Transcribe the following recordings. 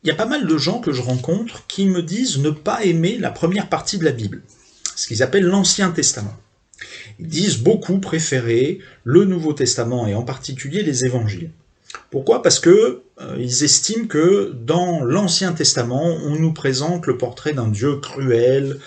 Il y a pas mal de gens que je rencontre qui me disent ne pas aimer la première partie de la Bible, ce qu'ils appellent l'Ancien Testament. Ils disent beaucoup préférer le Nouveau Testament et en particulier les évangiles. Pourquoi? Parce que ils estiment que dans l'Ancien Testament, on nous présente le portrait d'un Dieu cruel,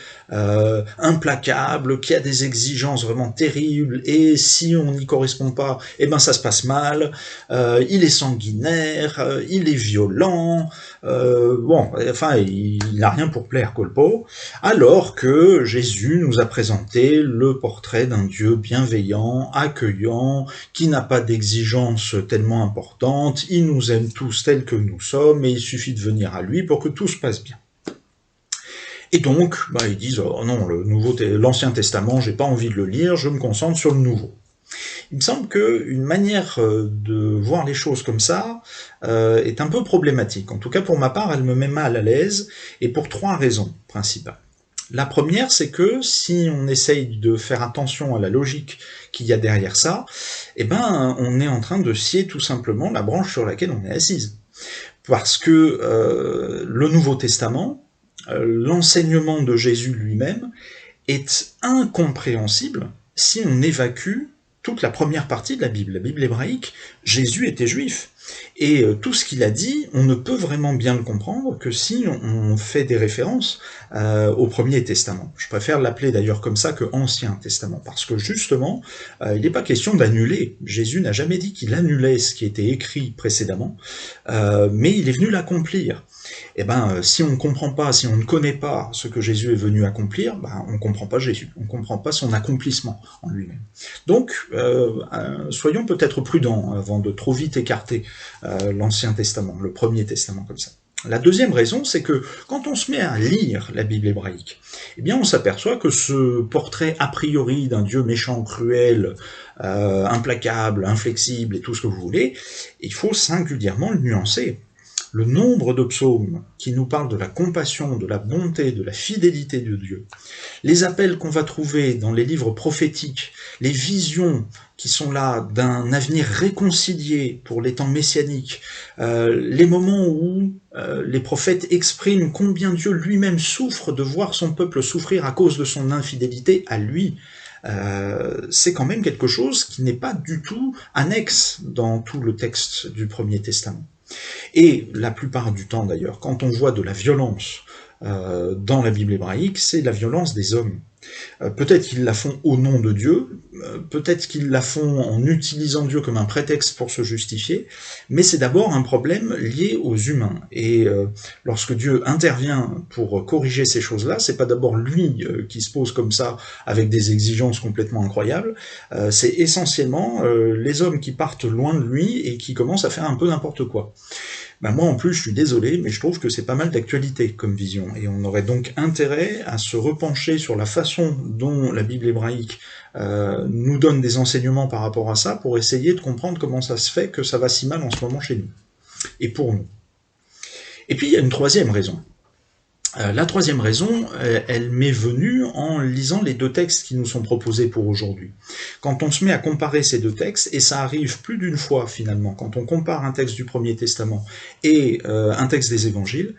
implacable, qui a des exigences vraiment terribles, et si on n'y correspond pas, eh ben ça se passe mal, il est sanguinaire, il est violent, bon, enfin, il n'a rien pour plaire, Colpo, alors que Jésus nous a présenté le portrait d'un Dieu bienveillant, accueillant, qui n'a pas d'exigences tellement importantes, il nous aime tous tels que nous sommes, et il suffit de venir à lui pour que tout se passe bien. Et donc, ils disent, oh non, l'Ancien Testament, j'ai pas envie de le lire, je me concentre sur le Nouveau. Il me semble qu'une manière de voir les choses comme ça est un peu problématique. En tout cas, pour ma part, elle me met mal à l'aise, et pour 3 raisons principales. La première, c'est que si on essaye de faire attention à la logique qu'il y a derrière ça, eh ben, on est en train de scier tout simplement la branche sur laquelle on est assise. Parce que le Nouveau Testament, l'enseignement de Jésus lui-même, est incompréhensible si on évacue toute la première partie de la Bible hébraïque. Jésus était juif. Et tout ce qu'il a dit, on ne peut vraiment bien le comprendre que si on fait des références au Premier Testament. Je préfère l'appeler d'ailleurs comme ça que Ancien Testament, parce que justement, il n'est pas question d'annuler. Jésus n'a jamais dit qu'il annulait ce qui était écrit précédemment, mais il est venu l'accomplir. Et si on ne comprend pas, si on ne connaît pas ce que Jésus est venu accomplir, on ne comprend pas Jésus, on ne comprend pas son accomplissement en lui-même. Donc, soyons peut-être prudents avant de trop vite écarter l'Ancien Testament, le Premier Testament comme ça. La deuxième raison, c'est que quand on se met à lire la Bible hébraïque, eh bien on s'aperçoit que ce portrait a priori d'un Dieu méchant, cruel, implacable, inflexible et tout ce que vous voulez, il faut singulièrement le nuancer. Le nombre de psaumes qui nous parlent de la compassion, de la bonté, de la fidélité de Dieu, les appels qu'on va trouver dans les livres prophétiques, les visions qui sont là d'un avenir réconcilié pour les temps messianiques, les moments où les prophètes expriment combien Dieu lui-même souffre de voir son peuple souffrir à cause de son infidélité à lui, c'est quand même quelque chose qui n'est pas du tout annexe dans tout le texte du Premier Testament. Et la plupart du temps d'ailleurs, quand on voit de la violence dans la Bible hébraïque, c'est la violence des hommes. Peut-être qu'ils la font au nom de Dieu, peut-être qu'ils la font en utilisant Dieu comme un prétexte pour se justifier, mais c'est d'abord un problème lié aux humains. Et lorsque Dieu intervient pour corriger ces choses-là, c'est pas d'abord lui qui se pose comme ça avec des exigences complètement incroyables, c'est essentiellement les hommes qui partent loin de lui et qui commencent à faire un peu n'importe quoi. Moi en plus je suis désolé, mais je trouve que c'est pas mal d'actualité comme vision, et on aurait donc intérêt à se repencher sur la façon dont la Bible hébraïque nous donne des enseignements par rapport à ça, pour essayer de comprendre comment ça se fait que ça va si mal en ce moment chez nous, et pour nous. Et puis il y a une troisième raison. La troisième raison, elle m'est venue en lisant les 2 textes qui nous sont proposés pour aujourd'hui. Quand on se met à comparer ces 2 textes, et ça arrive plus d'une fois finalement, quand on compare un texte du Premier Testament et un texte des Évangiles,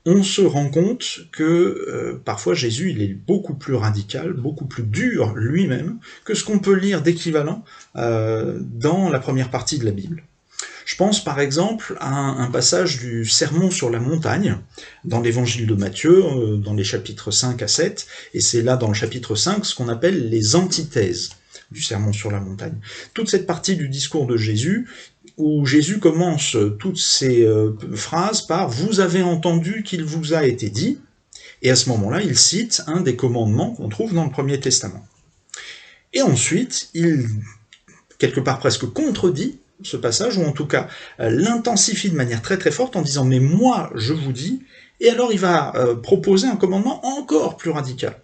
on se rend compte que parfois Jésus il est beaucoup plus radical, beaucoup plus dur lui-même que ce qu'on peut lire d'équivalent dans la première partie de la Bible. Je pense par exemple à un passage du Sermon sur la montagne, dans l'évangile de Matthieu, dans les chapitres 5 à 7, et c'est là dans le chapitre 5 ce qu'on appelle les antithèses du Sermon sur la montagne. Toute cette partie du discours de Jésus, où Jésus commence toutes ces phrases par « vous avez entendu qu'il vous a été dit », et à ce moment-là, il cite un des commandements qu'on trouve dans le Premier Testament. Et ensuite, il, quelque part presque contredit ce passage, ou en tout cas l'intensifie de manière très très forte en disant « mais moi je vous dis », et alors il va proposer un commandement encore plus radical.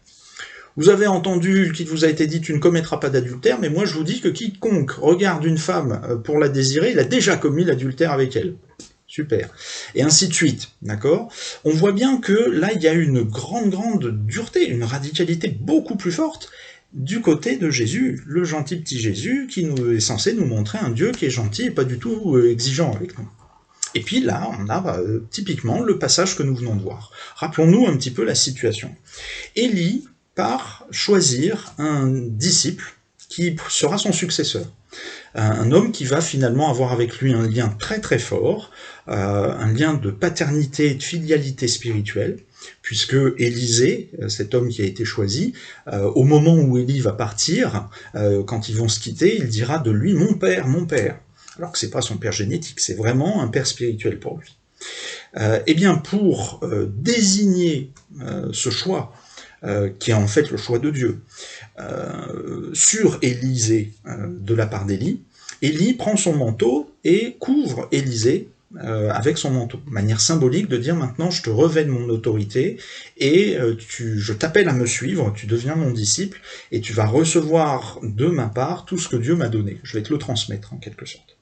Vous avez entendu qu'il vous a été dit « tu ne commettras pas d'adultère », mais moi je vous dis que quiconque regarde une femme pour la désirer, il a déjà commis l'adultère avec elle. Super. Et ainsi de suite, d'accord? On voit bien que là il y a une grande dureté, une radicalité beaucoup plus forte, du côté de Jésus, le gentil petit Jésus, qui est censé nous montrer un Dieu qui est gentil et pas du tout exigeant avec nous. Et puis là, on a typiquement le passage que nous venons de voir. Rappelons-nous un petit peu la situation. Élie part choisir un disciple qui sera son successeur. Un homme qui va finalement avoir avec lui un lien très très fort, un lien de paternité et de filialité spirituelle, puisque Élisée, cet homme qui a été choisi, au moment où Élie va partir, quand ils vont se quitter, il dira de lui « mon père », alors que c'est pas son père génétique, c'est vraiment un père spirituel pour lui. Eh bien, pour désigner ce choix, qui est en fait le choix de Dieu, sur Élisée de la part d'Élie, Élie prend son manteau et couvre Élisée avec son manteau, manière symbolique de dire maintenant je te revêt de mon autorité et je t'appelle à me suivre, tu deviens mon disciple et tu vas recevoir de ma part tout ce que Dieu m'a donné, je vais te le transmettre en quelque sorte.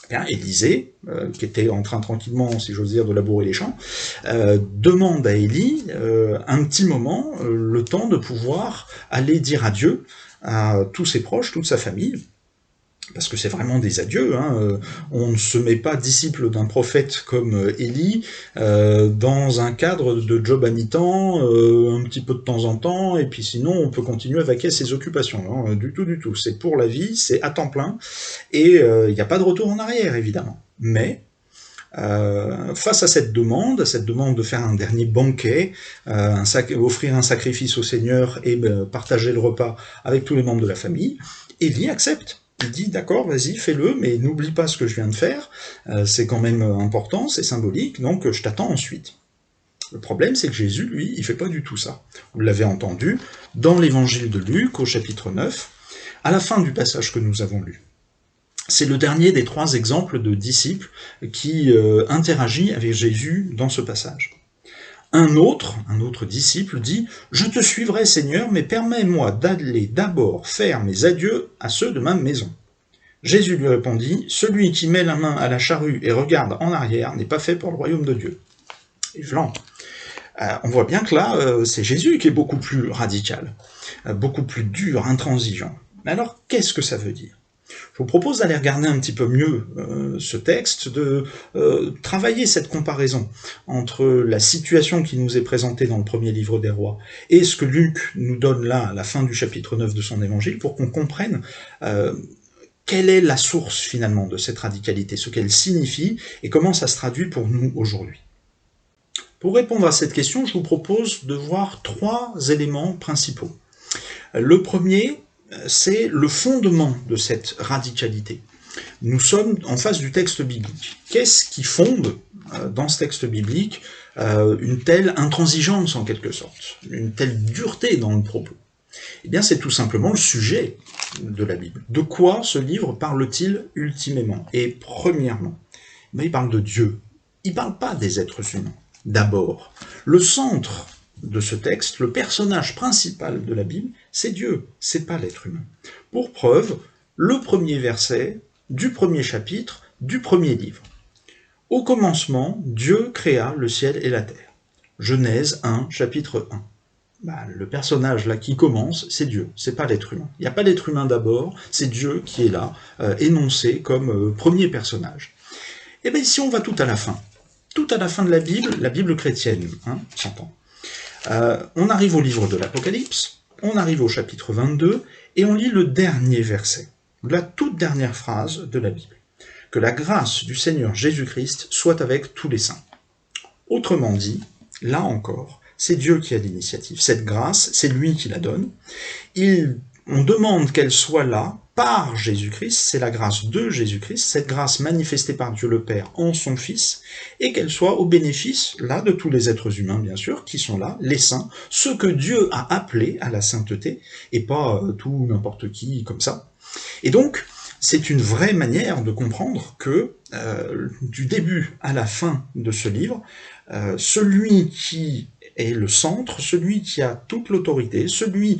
Bien, Élisée, qui était en train tranquillement, si j'ose dire, de labourer les champs, demande à Élie un petit moment, le temps de pouvoir aller dire adieu à tous ses proches, toute sa famille, parce que c'est vraiment des adieux, hein. On ne se met pas disciple d'un prophète comme Élie dans un cadre de job à mi-temps, un petit peu de temps en temps, et puis sinon on peut continuer à vaquer à ses occupations. Hein. Du tout. C'est pour la vie, c'est à temps plein, et il n'y a pas de retour en arrière, évidemment. Mais face à cette demande de faire un dernier banquet, offrir un sacrifice au Seigneur et partager le repas avec tous les membres de la famille, Élie accepte. Il dit d'accord, vas-y, fais-le, mais n'oublie pas ce que je viens de faire, c'est quand même important, c'est symbolique, donc je t'attends ensuite. Le problème, c'est que Jésus, lui, il fait pas du tout ça. Vous l'avez entendu dans l'évangile de Luc, au chapitre 9, à la fin du passage que nous avons lu. C'est le dernier des 3 exemples de disciples qui interagit avec Jésus dans ce passage. Un autre disciple dit « Je te suivrai, Seigneur, mais permets-moi d'aller d'abord faire mes adieux à ceux de ma maison. » Jésus lui répondit « Celui qui met la main à la charrue et regarde en arrière n'est pas fait pour le royaume de Dieu. » Et on voit bien que là, c'est Jésus qui est beaucoup plus radical, beaucoup plus dur, intransigeant. Mais alors, qu'est-ce que ça veut dire ? Je vous propose d'aller regarder un petit peu mieux ce texte, de travailler cette comparaison entre la situation qui nous est présentée dans le premier livre des rois et ce que Luc nous donne là à la fin du chapitre 9 de son évangile pour qu'on comprenne quelle est la source finalement de cette radicalité, ce qu'elle signifie et comment ça se traduit pour nous aujourd'hui. Pour répondre à cette question, je vous propose de voir 3 éléments principaux. Le premier, c'est le fondement de cette radicalité. Nous sommes en face du texte biblique. Qu'est-ce qui fonde dans ce texte biblique une telle intransigeance en quelque sorte, une telle dureté dans le propos? Eh bien, c'est tout simplement le sujet de la Bible. De quoi ce livre parle-t-il ultimement? Et premièrement, il parle de Dieu. Il ne parle pas des êtres humains. D'abord, le centre de ce texte, le personnage principal de la Bible, c'est Dieu, c'est pas l'être humain. Pour preuve, le premier verset du premier chapitre du premier livre. Au commencement, Dieu créa le ciel et la terre. Genèse 1, chapitre 1. Le personnage là qui commence, c'est Dieu, c'est pas l'être humain. Il n'y a pas d'être humain d'abord, c'est Dieu qui est là, énoncé comme premier personnage. Et bien ici on va tout à la fin de la Bible chrétienne, hein, s'entend. On arrive au livre de l'Apocalypse, on arrive au chapitre 22, et on lit le dernier verset, la toute dernière phrase de la Bible. Que la grâce du Seigneur Jésus-Christ soit avec tous les saints. Autrement dit, là encore, c'est Dieu qui a l'initiative. Cette grâce, c'est lui qui la donne. On demande qu'elle soit là par Jésus-Christ, c'est la grâce de Jésus-Christ, cette grâce manifestée par Dieu le Père en son Fils, et qu'elle soit au bénéfice, là, de tous les êtres humains, bien sûr, qui sont là, les saints, ceux que Dieu a appelés à la sainteté, et pas tout n'importe qui comme ça. Et donc, c'est une vraie manière de comprendre que, du début à la fin de ce livre, celui qui est le centre, celui qui a toute l'autorité, celui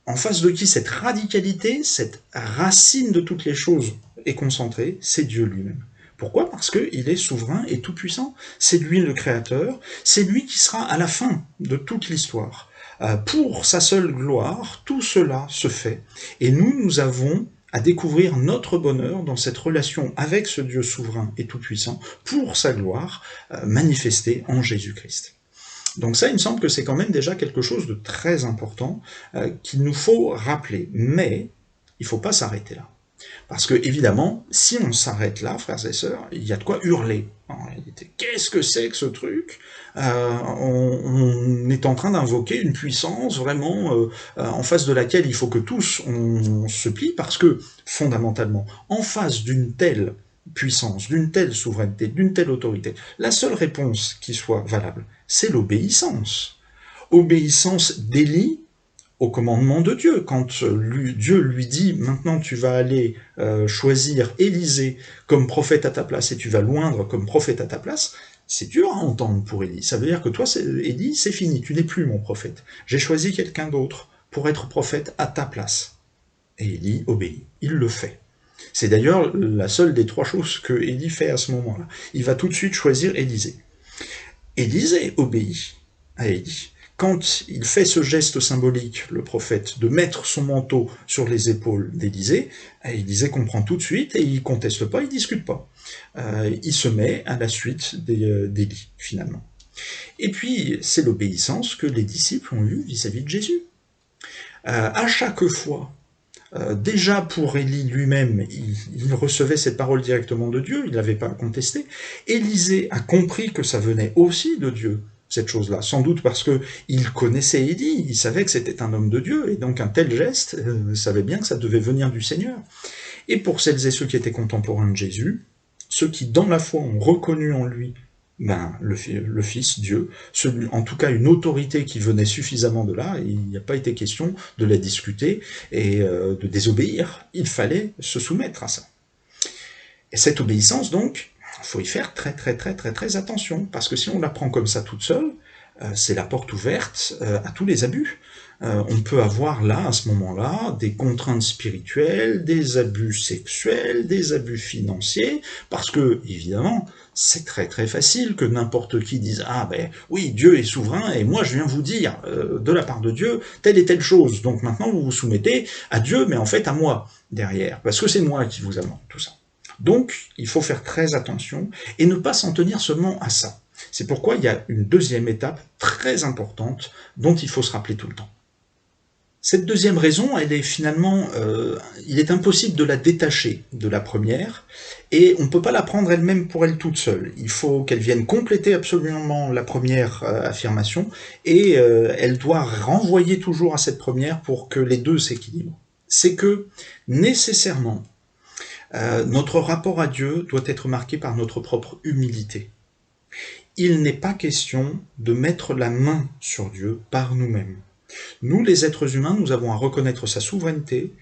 en face de qui cette radicalité, cette racine de toutes les choses est concentrée, c'est Dieu lui-même. Pourquoi? Parce qu'il est souverain et tout-puissant. C'est lui le créateur, c'est lui qui sera à la fin de toute l'histoire. Pour sa seule gloire, tout cela se fait. Et nous avons à découvrir notre bonheur dans cette relation avec ce Dieu souverain et tout-puissant pour sa gloire manifestée en Jésus-Christ. Donc ça, il me semble que c'est quand même déjà quelque chose de très important qu'il nous faut rappeler. Mais il ne faut pas s'arrêter là. Parce que, évidemment, si on s'arrête là, frères et sœurs, il y a de quoi hurler. En réalité, qu'est-ce que c'est que ce truc on est en train d'invoquer une puissance vraiment en face de laquelle il faut que tous on se plie, parce que, fondamentalement, en face d'une telle puissance, d'une telle souveraineté, d'une telle autorité, la seule réponse qui soit valable, c'est l'obéissance. Obéissance d'Élie au commandement de Dieu. Quand Dieu lui dit « Maintenant tu vas aller choisir Élisée comme prophète à ta place et tu vas l'oindre comme prophète à ta place », c'est dur à entendre pour Élie. Ça veut dire que toi, Élie, c'est fini, tu n'es plus mon prophète. J'ai choisi quelqu'un d'autre pour être prophète à ta place. Et Élie obéit, il le fait. C'est d'ailleurs la seule des trois choses que Élie fait à ce moment-là. Il va tout de suite choisir Élisée. Élisée obéit à Élie. Quand il fait ce geste symbolique, le prophète, de mettre son manteau sur les épaules d'Élisée, Élisée comprend tout de suite et il ne conteste pas, il ne discute pas. Il se met à la suite d'Élie, finalement. Et puis, c'est l'obéissance que les disciples ont eue vis-à-vis de Jésus. À chaque fois, déjà pour Élie lui-même, il recevait cette parole directement de Dieu, il n'avait pas à contester. Élisée a compris que ça venait aussi de Dieu, cette chose-là, sans doute parce qu'il connaissait Élie, il savait que c'était un homme de Dieu, et donc un tel geste, savait bien que ça devait venir du Seigneur. Et pour celles et ceux qui étaient contemporains de Jésus, ceux qui dans la foi ont reconnu en lui le Fils, Dieu, en tout cas une autorité qui venait suffisamment de là, et il n'y a pas été question de la discuter et de désobéir, il fallait se soumettre à ça. Et cette obéissance donc, il faut y faire très attention, parce que si on la prend comme ça toute seule, c'est la porte ouverte à tous les abus. On peut avoir là, à ce moment-là, des contraintes spirituelles, des abus sexuels, des abus financiers, parce que, évidemment, c'est très facile que n'importe qui dise « Ah ben oui, Dieu est souverain, et moi je viens vous dire, de la part de Dieu, telle et telle chose, donc maintenant vous vous soumettez à Dieu, mais en fait à moi, derrière, parce que c'est moi qui vous amène tout ça. » Donc, il faut faire très attention, et ne pas s'en tenir seulement à ça. C'est pourquoi il y a une deuxième étape très importante, dont il faut se rappeler tout le temps. Cette deuxième raison, elle est finalement, il est impossible de la détacher de la première, et on ne peut pas la prendre elle-même pour elle toute seule. Il faut qu'elle vienne compléter absolument la première affirmation, et elle doit renvoyer toujours à cette première pour que les deux s'équilibrent. C'est que, nécessairement, notre rapport à Dieu doit être marqué par notre propre humilité. Il n'est pas question de mettre la main sur Dieu par nous-mêmes. Nous, les êtres humains, nous avons à reconnaître sa souveraineté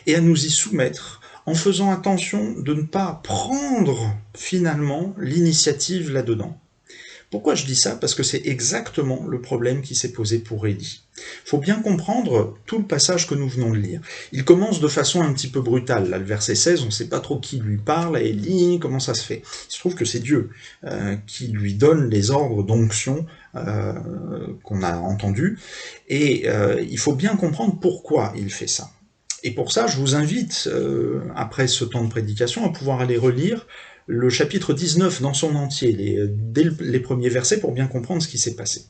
et à nous y soumettre en faisant attention de ne pas prendre finalement l'initiative là-dedans. Pourquoi je dis ça? Parce que c'est exactement le problème qui s'est posé pour Élie. Il faut bien comprendre tout le passage que nous venons de lire. Il commence de façon un petit peu brutale. Là, le verset 16, on ne sait pas trop qui lui parle, à Élie, comment ça se fait. Il se trouve que c'est Dieu qui lui donne les ordres d'onction qu'on a entendus. Et il faut bien comprendre pourquoi il fait ça. Et pour ça, je vous invite, après ce temps de prédication, à pouvoir aller relire le chapitre 19 dans son entier, dès les premiers versets, pour bien comprendre ce qui s'est passé.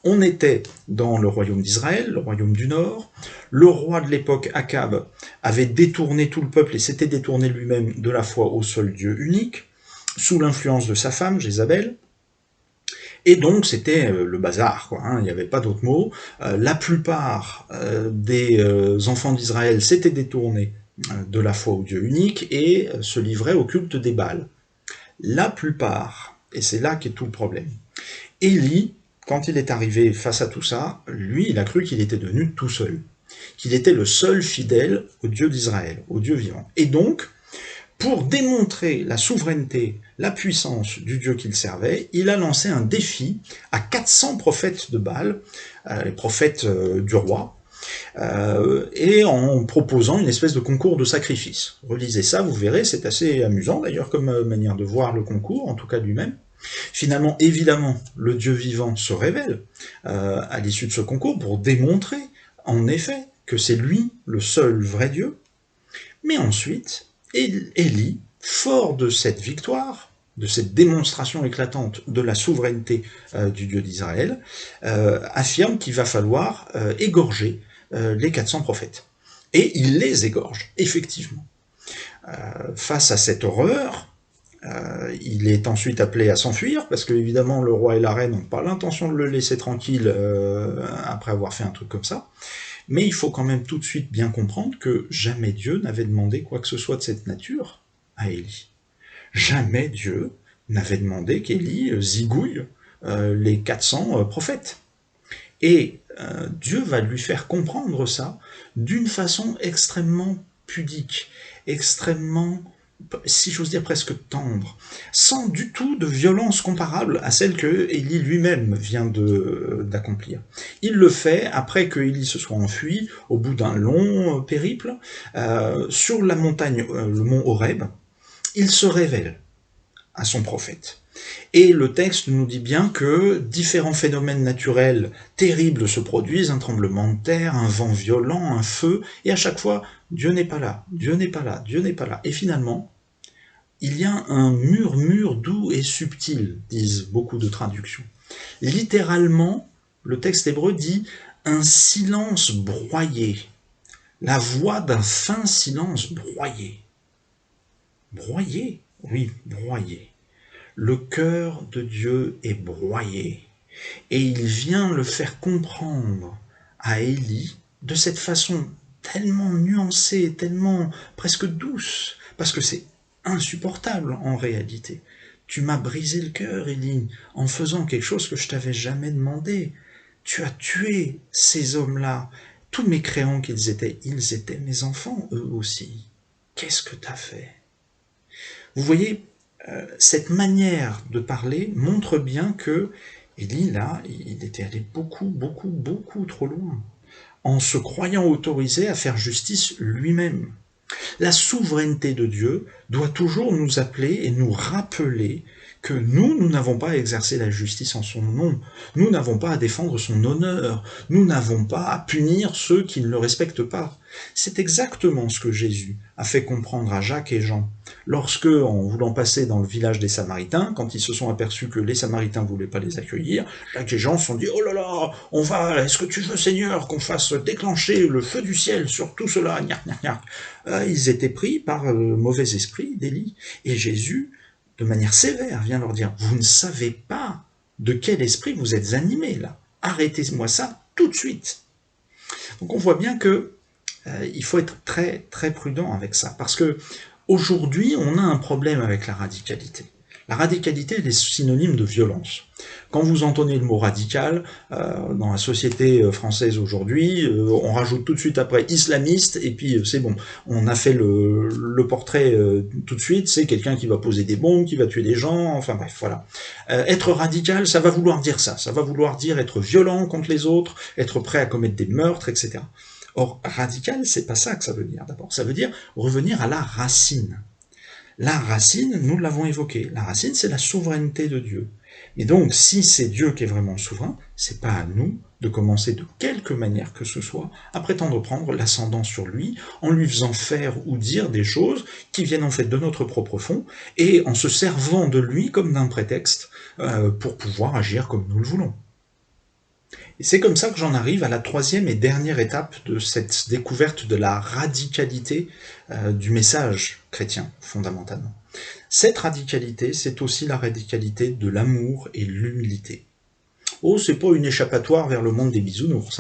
On était dans le royaume d'Israël, le royaume du Nord. Le roi de l'époque, Akab, avait détourné tout le peuple et s'était détourné lui-même de la foi au seul Dieu unique, sous l'influence de sa femme, Jézabel. Et donc c'était le bazar, quoi, hein, il n'y avait pas d'autre mot. La plupart des enfants d'Israël s'étaient détournés de la foi au Dieu unique et se livraient au culte des Baals. La plupart, et c'est là qu'est tout le problème. Élie, quand il est arrivé face à tout ça, lui, il a cru qu'il était devenu tout seul, qu'il était le seul fidèle au Dieu d'Israël, au Dieu vivant. Et donc, pour démontrer la souveraineté, la puissance du Dieu qu'il servait, il a lancé un défi à 400 prophètes de Baal, les prophètes du roi, et en proposant une espèce de concours de sacrifice. Relisez ça, vous verrez, c'est assez amusant d'ailleurs comme manière de voir le concours, en tout cas lui-même. Finalement, évidemment, le Dieu vivant se révèle à l'issue de ce concours pour démontrer, en effet, que c'est lui le seul vrai Dieu. Mais ensuite, Élie, fort de cette victoire, de cette démonstration éclatante de la souveraineté du Dieu d'Israël, affirme qu'il va falloir égorger les 400 prophètes. Et il les égorge, effectivement. Face à cette horreur, il est ensuite appelé à s'enfuir, parce que évidemment le roi et la reine n'ont pas l'intention de le laisser tranquille après avoir fait un truc comme ça. Mais il faut quand même tout de suite bien comprendre que jamais Dieu n'avait demandé quoi que ce soit de cette nature à Élie. Jamais Dieu n'avait demandé qu'Élie zigouille les 400 prophètes. Et Dieu va lui faire comprendre ça d'une façon extrêmement pudique, extrêmement, si j'ose dire presque tendre, sans du tout de violence comparable à celle que Élie lui-même vient d'accomplir. Il le fait après que Élie se soit enfui, au bout d'un long périple, sur la montagne, le mont Horeb, il se révèle à son prophète. Et le texte nous dit bien que différents phénomènes naturels terribles se produisent, un tremblement de terre, un vent violent, un feu, et à chaque fois, Dieu n'est pas là, Dieu n'est pas là, Dieu n'est pas là. Et finalement, il y a un murmure doux et subtil, disent beaucoup de traductions. Littéralement, le texte hébreu dit un silence broyé, la voix d'un fin silence broyé. Broyé? Oui, broyé. Le cœur de Dieu est broyé, et il vient le faire comprendre à Élie de cette façon tellement nuancée, tellement presque douce, parce que c'est insupportable en réalité. Tu m'as brisé le cœur, Élie, en faisant quelque chose que je t'avais jamais demandé. Tu as tué ces hommes-là, tous mécréants qu'ils étaient, ils étaient mes enfants, eux aussi. Qu'est-ce que t'as fait? Vous voyez, cette manière de parler montre bien que Élie, là, il était allé beaucoup trop loin, en se croyant autorisé à faire justice lui-même. La souveraineté de Dieu doit toujours nous appeler et nous rappeler que nous n'avons pas à exercer la justice en son nom, nous n'avons pas à défendre son honneur, nous n'avons pas à punir ceux qui ne le respectent pas. C'est exactement ce que Jésus a fait comprendre à Jacques et Jean, lorsque, en voulant passer dans le village des Samaritains, quand ils se sont aperçus que les Samaritains ne voulaient pas les accueillir, Jacques et Jean se sont dit « Oh là là, est-ce que tu veux, Seigneur, qu'on fasse déclencher le feu du ciel sur tout cela ?» Ils étaient pris par le mauvais esprit d'Élie. Et Jésus, de manière sévère, vient leur dire « Vous ne savez pas de quel esprit vous êtes animés, là. Arrêtez-moi ça tout de suite. » Donc on voit bien que il faut être très prudent avec ça, parce que aujourd'hui, on a un problème avec la radicalité. La radicalité, elle est synonyme de violence. Quand vous entendez le mot radical, dans la société française aujourd'hui, on rajoute tout de suite après islamiste, et puis c'est bon, on a fait le portrait tout de suite, c'est quelqu'un qui va poser des bombes, qui va tuer des gens, enfin bref, voilà. Être radical, ça va vouloir dire ça va vouloir dire être violent contre les autres, être prêt à commettre des meurtres, etc. Or, radical, c'est pas ça que ça veut dire d'abord, ça veut dire revenir à la racine. La racine, nous l'avons évoqué, la racine c'est la souveraineté de Dieu. Et donc, si c'est Dieu qui est vraiment souverain, c'est pas à nous de commencer de quelque manière que ce soit à prétendre prendre l'ascendant sur lui, en lui faisant faire ou dire des choses qui viennent en fait de notre propre fond, et en se servant de lui comme d'un prétexte pour pouvoir agir comme nous le voulons. Et c'est comme ça que j'en arrive à la troisième et dernière étape de cette découverte de la radicalité du message chrétien, fondamentalement. Cette radicalité, c'est aussi la radicalité de l'amour et l'humilité. Oh, c'est pas une échappatoire vers le monde des bisounours.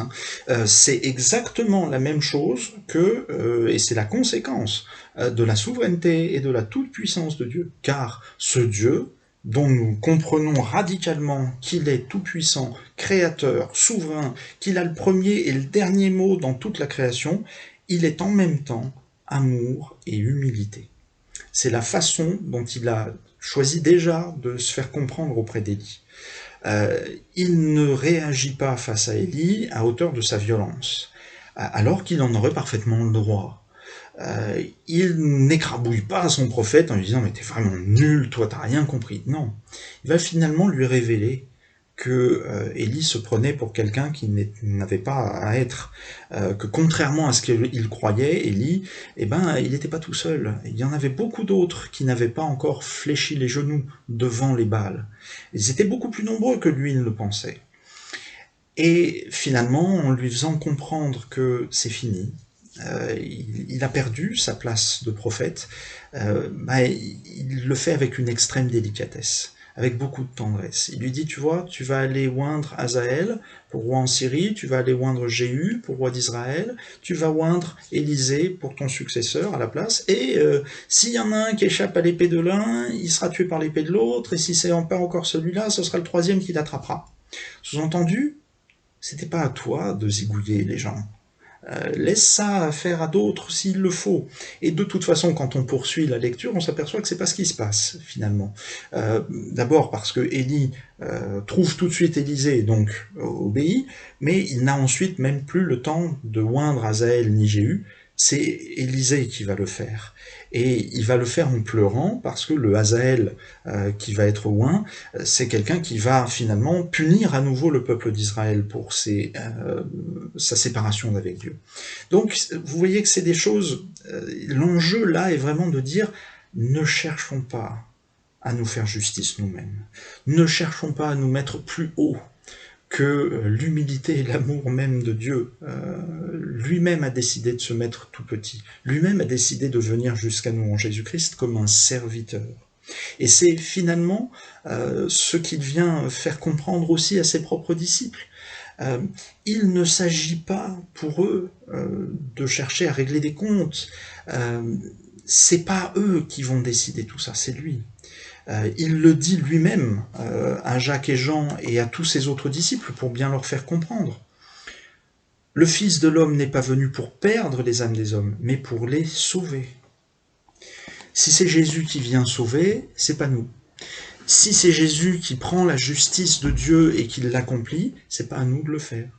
C'est exactement la même chose que, et c'est la conséquence de la souveraineté et de la toute-puissance de Dieu. Car ce Dieu, dont nous comprenons radicalement qu'il est tout-puissant, créateur, souverain, qu'il a le premier et le dernier mot dans toute la création, il est en même temps amour et humilité. C'est la façon dont il a choisi déjà de se faire comprendre auprès d'Élie. Il ne réagit pas face à Élie à hauteur de sa violence, alors qu'il en aurait parfaitement le droit. Il n'écrabouille pas son prophète en lui disant « mais t'es vraiment nul, toi t'as rien compris ». Non, il va finalement lui révéler que Élie se prenait pour quelqu'un qui n'avait pas à être, que contrairement à ce qu'il croyait, Élie, eh ben, il n'était pas tout seul. Il y en avait beaucoup d'autres qui n'avaient pas encore fléchi les genoux devant les Baals. Ils étaient beaucoup plus nombreux que lui, il le pensait. Et finalement, en lui faisant comprendre que c'est fini, il a perdu sa place de prophète, il le fait avec une extrême délicatesse, avec beaucoup de tendresse. Il lui dit, tu vois, tu vas aller oindre Hazaël pour roi en Syrie, tu vas aller oindre Jéhu pour roi d'Israël, tu vas oindre Élisée pour ton successeur à la place, et s'il y en a un qui échappe à l'épée de l'un, il sera tué par l'épée de l'autre, et si c'est pas encore celui-là, ce sera le troisième qui l'attrapera. Sous-entendu, c'était pas à toi de zigouiller les gens. Laisse ça faire à d'autres s'il le faut. Et de toute façon, quand on poursuit la lecture, on s'aperçoit que c'est pas ce qui se passe, finalement. D'abord parce que Élie trouve tout de suite Élisée, donc obéit, mais il n'a ensuite même plus le temps de oindre Hazaël ni Jéhu, c'est Élisée qui va le faire. Et il va le faire en pleurant, parce que le Hazaël qui va être oint, c'est quelqu'un qui va finalement punir à nouveau le peuple d'Israël pour sa séparation d'avec Dieu. Donc vous voyez que c'est des choses, l'enjeu là est vraiment de dire, ne cherchons pas à nous faire justice nous-mêmes, ne cherchons pas à nous mettre plus haut que l'humilité et l'amour même de Dieu. Lui-même a décidé de se mettre tout petit. Lui-même a décidé de venir jusqu'à nous en Jésus-Christ comme un serviteur. Et c'est finalement ce qu'il vient faire comprendre aussi à ses propres disciples. Il ne s'agit pas pour eux de chercher à régler des comptes. C'est pas eux qui vont décider tout ça, c'est lui. Il le dit lui-même à Jacques et Jean et à tous ses autres disciples pour bien leur faire comprendre. Le Fils de l'homme n'est pas venu pour perdre les âmes des hommes, mais pour les sauver. Si c'est Jésus qui vient sauver, c'est pas nous. Si c'est Jésus qui prend la justice de Dieu et qui l'accomplit, c'est pas à nous de le faire.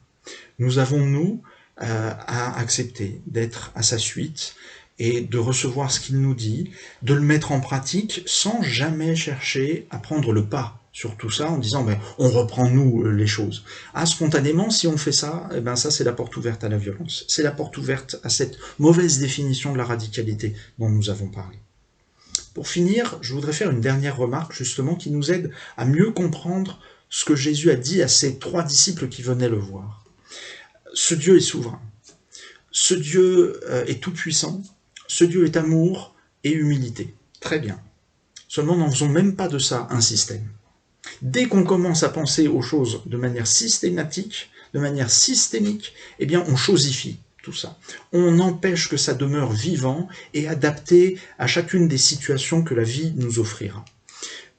Nous avons, nous, à accepter d'être à sa suite, et de recevoir ce qu'il nous dit, de le mettre en pratique sans jamais chercher à prendre le pas sur tout ça en disant on reprend nous les choses. Spontanément, si on fait ça, ça c'est la porte ouverte à la violence. C'est la porte ouverte à cette mauvaise définition de la radicalité dont nous avons parlé. Pour finir, je voudrais faire une dernière remarque justement qui nous aide à mieux comprendre ce que Jésus a dit à ses 3 disciples qui venaient le voir. Ce Dieu est souverain. Ce Dieu est tout-puissant. Ce Dieu est amour et humilité. Très bien. Seulement, n'en faisons même pas de ça un système. Dès qu'on commence à penser aux choses de manière systématique, de manière systémique, eh bien, on chosifie tout ça. On empêche que ça demeure vivant et adapté à chacune des situations que la vie nous offrira.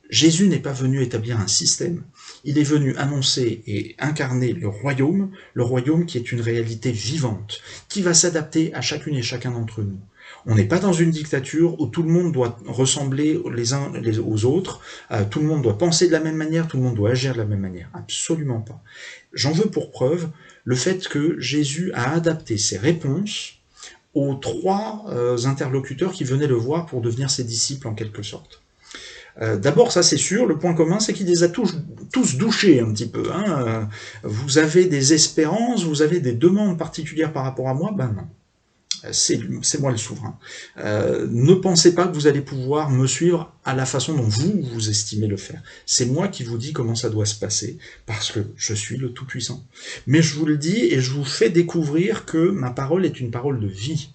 Jésus n'est pas venu établir un système. Il est venu annoncer et incarner le royaume qui est une réalité vivante, qui va s'adapter à chacune et chacun d'entre nous. On n'est pas dans une dictature où tout le monde doit ressembler les uns aux autres, tout le monde doit penser de la même manière, tout le monde doit agir de la même manière. Absolument pas. J'en veux pour preuve le fait que Jésus a adapté ses réponses aux 3 interlocuteurs qui venaient le voir pour devenir ses disciples en quelque sorte. D'abord, ça c'est sûr, le point commun, c'est qu'il les a tous douchés un petit peu. Vous avez des espérances, vous avez des demandes particulières par rapport à moi, non. C'est moi le souverain. Ne pensez pas que vous allez pouvoir me suivre à la façon dont vous estimez le faire. C'est moi qui vous dis comment ça doit se passer, parce que je suis le Tout-Puissant. Mais je vous le dis et je vous fais découvrir que ma parole est une parole de vie.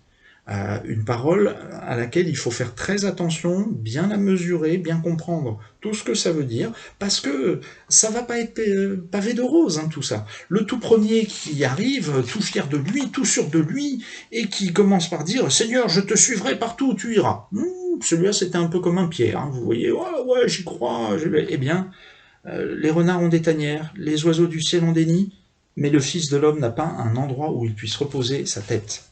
Une parole à laquelle il faut faire très attention, bien la mesurer, bien comprendre tout ce que ça veut dire, parce que ça va pas être pavé de roses, tout ça. Le tout premier qui arrive, tout fier de lui, tout sûr de lui, et qui commence par dire « Seigneur, je te suivrai partout où tu iras ». Celui-là, c'était un peu comme un Pierre, vous voyez, ouais, j'y crois. Eh bien, les renards ont des tanières, les oiseaux du ciel ont des nids, mais le Fils de l'homme n'a pas un endroit où il puisse reposer sa tête.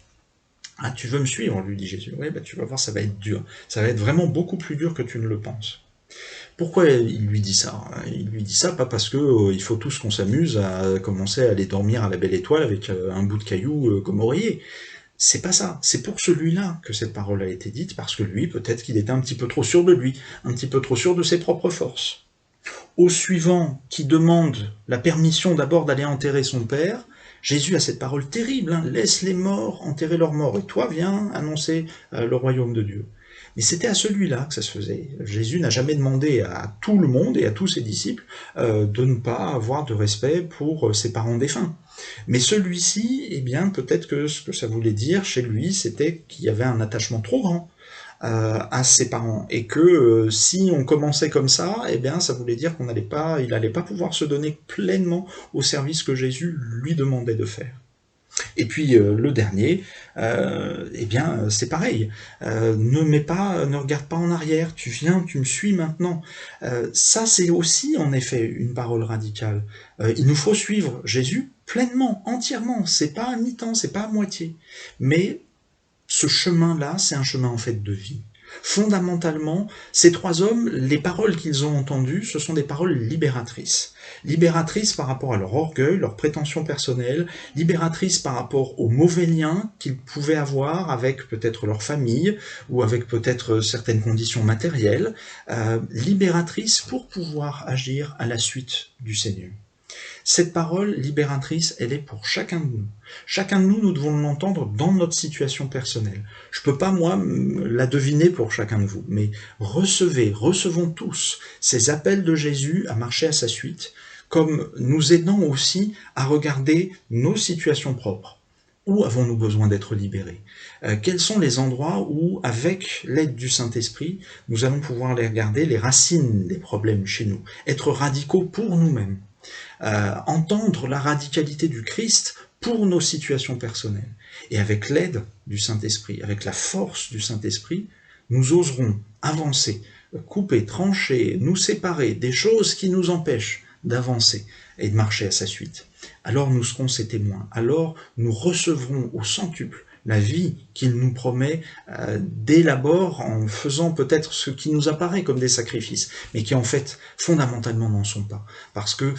Tu veux me suivre, lui dit Jésus. Oui, tu vas voir, ça va être dur. Ça va être vraiment beaucoup plus dur que tu ne le penses. Pourquoi il lui dit ça? Il lui dit ça pas parce que il faut tous qu'on s'amuse à commencer à aller dormir à la belle étoile avec un bout de caillou comme oreiller. C'est pas ça. C'est pour celui-là que cette parole a été dite, parce que lui, peut-être qu'il était un petit peu trop sûr de lui, un petit peu trop sûr de ses propres forces. Au suivant, qui demande la permission d'abord d'aller enterrer son père, Jésus a cette parole terrible, hein, laisse les morts enterrer leurs morts, et toi viens annoncer le royaume de Dieu. Mais c'était à celui-là que ça se faisait. Jésus n'a jamais demandé à tout le monde et à tous ses disciples de ne pas avoir de respect pour ses parents défunts. Mais celui-ci, eh bien, peut-être que ce que ça voulait dire chez lui, c'était qu'il y avait un attachement trop grand à ses parents, et que si on commençait comme ça, eh bien, ça voulait dire qu'il n'allait pas pouvoir se donner pleinement au service que Jésus lui demandait de faire. Et puis le dernier, eh bien c'est pareil. Ne regarde pas en arrière. Tu viens, tu me suis maintenant. Ça c'est aussi en effet une parole radicale. Il nous faut suivre Jésus pleinement, entièrement. C'est pas à mi-temps, c'est pas à moitié. Mais ce chemin-là, c'est un chemin en fait de vie. Fondamentalement, ces trois hommes, les paroles qu'ils ont entendues, ce sont des paroles libératrices. Libératrices par rapport à leur orgueil, leur prétention personnelle, libératrices par rapport aux mauvais liens qu'ils pouvaient avoir avec peut-être leur famille, ou avec peut-être certaines conditions matérielles, libératrices pour pouvoir agir à la suite du Seigneur. Cette parole libératrice, elle est pour chacun de nous. Chacun de nous, nous devons l'entendre dans notre situation personnelle. Je ne peux pas, moi, la deviner pour chacun de vous, mais recevons tous ces appels de Jésus à marcher à sa suite, comme nous aidant aussi à regarder nos situations propres. Où avons-nous besoin d'être libérés? Quels sont les endroits où, avec l'aide du Saint-Esprit, nous allons pouvoir les regarder, les racines des problèmes chez nous, être radicaux pour nous-mêmes? Entendre la radicalité du Christ pour nos situations personnelles. Et avec l'aide du Saint-Esprit, avec la force du Saint-Esprit, nous oserons avancer, couper, trancher, nous séparer des choses qui nous empêchent d'avancer et de marcher à sa suite. Alors nous serons ses témoins, alors nous recevrons au centuple la vie qu'il nous promet dès l'abord, en faisant peut-être ce qui nous apparaît comme des sacrifices, mais qui en fait fondamentalement n'en sont pas, parce que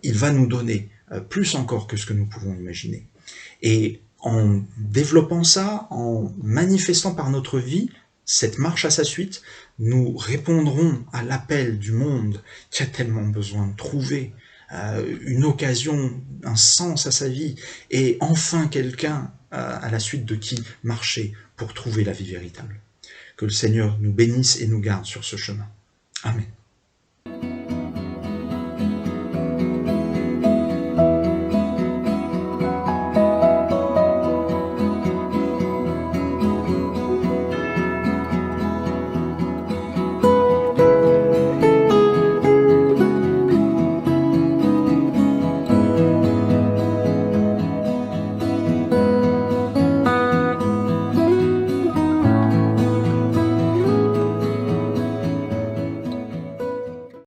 il va nous donner plus encore que ce que nous pouvons imaginer. Et en développant ça, en manifestant par notre vie cette marche à sa suite, nous répondrons à l'appel du monde qui a tellement besoin de trouver une occasion, un sens à sa vie, et enfin quelqu'un à la suite de qui marcher pour trouver la vie véritable. Que le Seigneur nous bénisse et nous garde sur ce chemin. Amen.